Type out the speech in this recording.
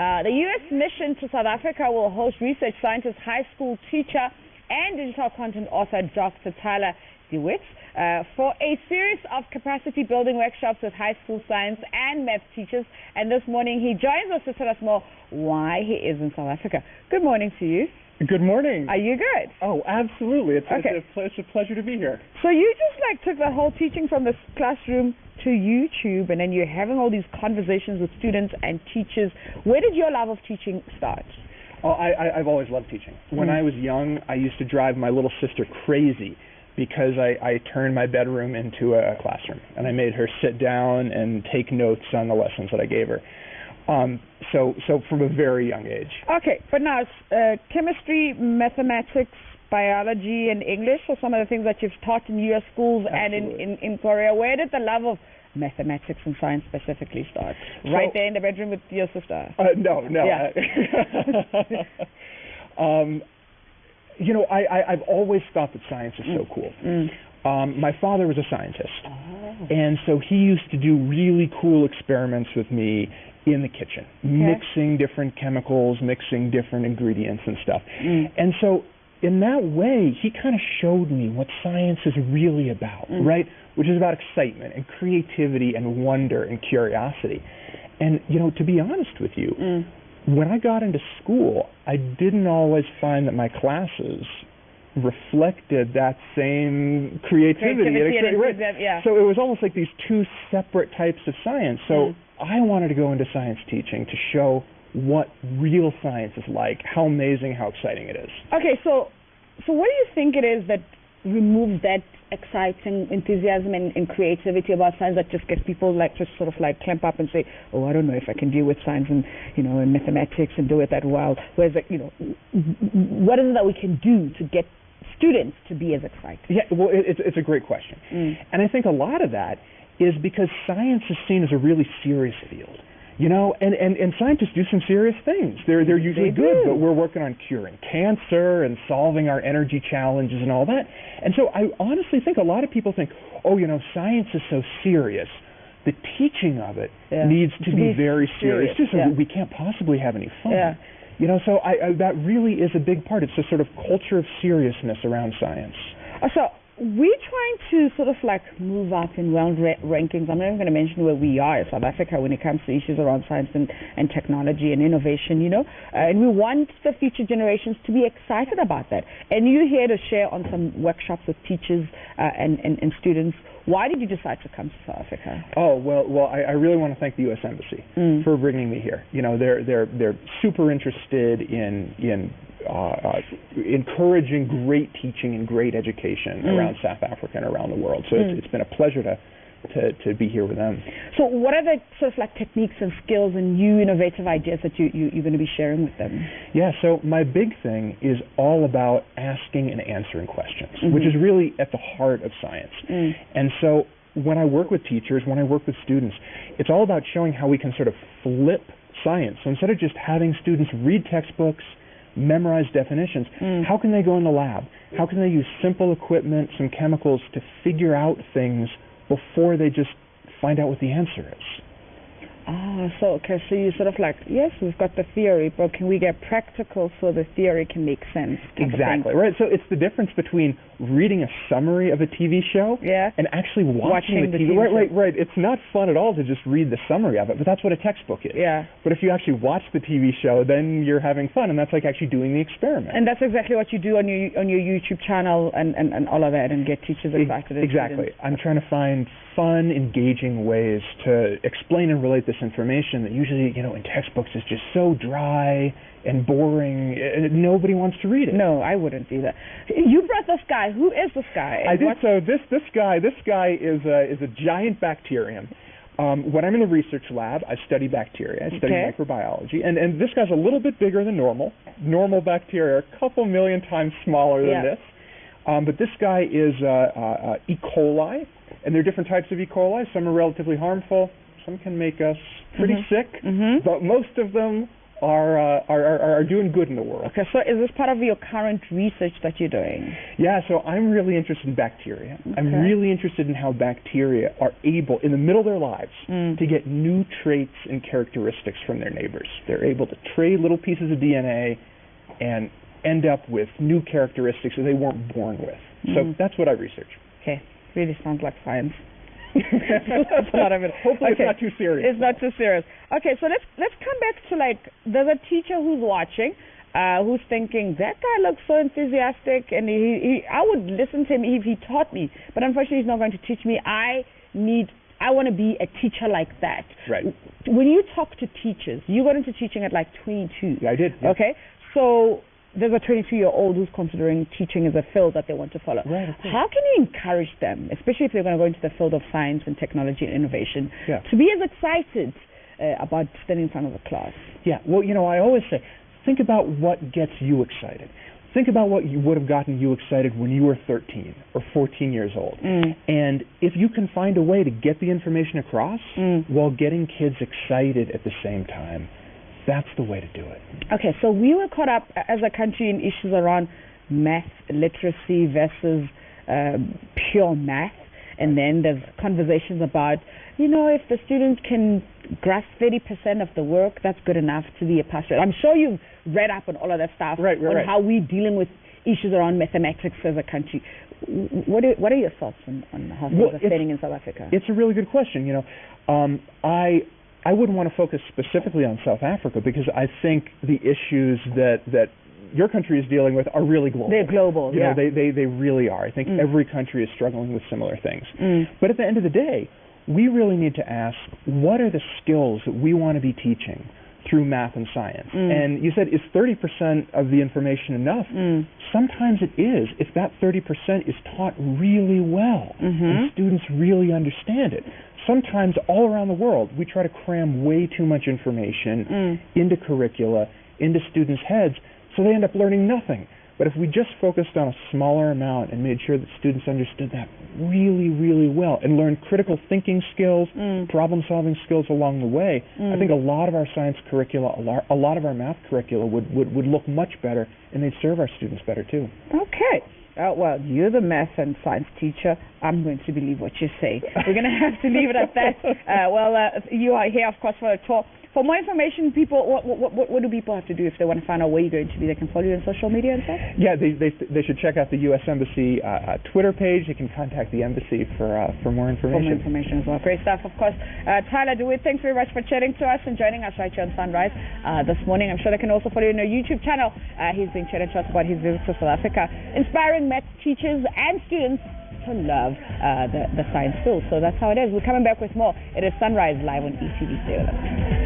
The U.S. mission to South Africa will host research scientist, high school teacher, and digital content author Dr. Tyler Witt for a series of capacity building workshops with high school science and math teachers. And this morning he joins us to tell us more why he is in South Africa. Good morning to you. Good morning. Are you good? Oh, absolutely. It's a pleasure to be here. So you just took the whole teaching from this classroom to YouTube, and then you're having all these conversations with students and teachers. Where did your love of teaching start? Oh, I've always loved teaching. When I was young, I used to drive my little sister crazy because I turned my bedroom into a classroom, and I made her sit down and take notes on the lessons that I gave her. So from a very young age. Okay, but now it's chemistry, mathematics, biology, and English are some of the things that you've taught in U.S. schools. Absolutely. And in Korea. Where did the love of mathematics and science specifically start? Right there in the bedroom with your sister? No. Yeah. I've always thought that science is so cool. My father was a scientist, and so he used to do really cool experiments with me in the kitchen, mixing different chemicals, mixing different ingredients and stuff. And so in that way, he kind of showed me what science is really about, right? Which is about excitement and creativity and wonder and curiosity. And, to be honest with you, when I got into school, I didn't always find that my classes reflected that same creativity and So it was almost like these two separate types of science. So I wanted to go into science teaching to show what real science is like, how amazing, how exciting it is. Okay, so what do you think it is that removes that exciting enthusiasm and creativity about science that just gets people just sort of clamp up and say, oh, I don't know if I can deal with science and and mathematics and do it that well. Whereas what is it that we can do to get students to be as excited? Yeah, well, it's a great question. And I think a lot of that is because science is seen as a really serious field. And scientists do some serious things. They're usually good, but we're working on curing cancer and solving our energy challenges and all that. And so I honestly think a lot of people think, science is so serious. The teaching of it needs to be very serious. We can't possibly have any fun. So that really is a big part. It's a sort of culture of seriousness around science. So we're trying to sort of move up in world rankings. I'm not even going to mention where we are in South Africa when it comes to issues around science and technology and innovation, and we want the future generations to be excited about that. And you're here to share on some workshops with teachers and students. Why did you decide to come to South Africa? Oh, well, I really want to thank the U.S. Embassy for bringing me here. They're super interested in encouraging great teaching and great education around South Africa and around the world. So it's been a pleasure to be here with them. So what are the sort of techniques and skills and new innovative ideas that you're going to be sharing with them? Yeah, so my big thing is all about asking and answering questions, which is really at the heart of science. And so when I work with teachers, when I work with students, it's all about showing how we can sort of flip science. So instead of just having students read textbooks, memorize definitions, how can they go in the lab? How can they use simple equipment, some chemicals to figure out things before they just find out what the answer is? So you sort of yes, we've got the theory, but can we get practical so the theory can make sense? Exactly, right. So it's the difference between reading a summary of a TV show and actually watching the TV show. Right. It's not fun at all to just read the summary of it, but that's what a textbook is. Yeah. But if you actually watch the TV show, then you're having fun, and that's like actually doing the experiment. And that's exactly what you do on your YouTube channel and all of that, and get teachers excited. Exactly. I'm trying to find fun, engaging ways to explain and relate this information that usually, in textbooks is just so dry and boring. Nobody wants to read it. No, I wouldn't do that. You brought this guy. Who is this guy? I did. So this guy is a giant bacterium. When I'm in the research lab, I study bacteria. I study microbiology, and this guy's a little bit bigger than normal. Normal bacteria are a couple million times smaller than this. But this guy is E. coli, and there are different types of E. coli. Some are relatively harmful. Some can make us pretty sick, but most of them are doing good in the world. Okay, so is this part of your current research that you're doing? Yeah, so I'm really interested in bacteria. Okay. I'm really interested in how bacteria are able, in the middle of their lives, to get new traits and characteristics from their neighbors. They're able to trade little pieces of DNA and end up with new characteristics that they weren't born with. So that's what I research. Okay, really sounds like science. That's a lot of it. Hopefully it's not too serious. It's not too serious. Okay, so let's come back to, like, there's a teacher who's watching, who's thinking, that guy looks so enthusiastic, and I would listen to him if he taught me, but unfortunately he's not going to teach me. I want to be a teacher like that. Right. When you talk to teachers, you got into teaching at like 22. Yeah, I did. Yeah. Okay, so there's a 22-year-old who's considering teaching as a field that they want to follow. Right, how can you encourage them, especially if they're going to go into the field of science and technology and innovation, to be as excited about standing in front of a class? Yeah, well, I always say, think about what gets you excited. Think about what would have gotten you excited when you were 13 or 14 years old. And if you can find a way to get the information across while getting kids excited at the same time, that's the way to do it. Okay, so we were caught up as a country in issues around math literacy versus pure math, and then there's conversations about, if the students can grasp 30% of the work, that's good enough to be a pass rate. I'm sure you've read up on all of that stuff, on how we're dealing with issues around mathematics as a country. What are your thoughts on how things are standing in South Africa? It's a really good question. I wouldn't want to focus specifically on South Africa because I think the issues that your country is dealing with are really global. They're global, They really are. I think every country is struggling with similar things. But at the end of the day, we really need to ask, what are the skills that we want to be teaching through math and science? And you said, is 30% of the information enough? Sometimes it is, if that 30% is taught really well and students really understand it. Sometimes all around the world, we try to cram way too much information into curricula, into students' heads, so they end up learning nothing. But if we just focused on a smaller amount and made sure that students understood that really, really well and learned critical thinking skills, problem-solving skills along the way, I think a lot of our science curricula, a lot of our math curricula would look much better, and they'd serve our students better too. Okay. Well, you're the math and science teacher. I'm going to believe what you say. We're going to have to leave it at that. You are here, of course, for a talk. For more information, people, what do people have to do if they want to find out where you're going to be? They can follow you on social media and stuff? Yeah, they should check out the U.S. Embassy Twitter page. They can contact the embassy for more information. For more information as well. Great stuff, of course. Tyler DeWitt, thanks very much for chatting to us and joining us right here on Sunrise this morning. I'm sure they can also follow you on our YouTube channel. He's been chatting to us about his visit to South Africa, inspiring math teachers and students to love the science field. So that's how it is. We're coming back with more. It is Sunrise live on ETV. Stay with us.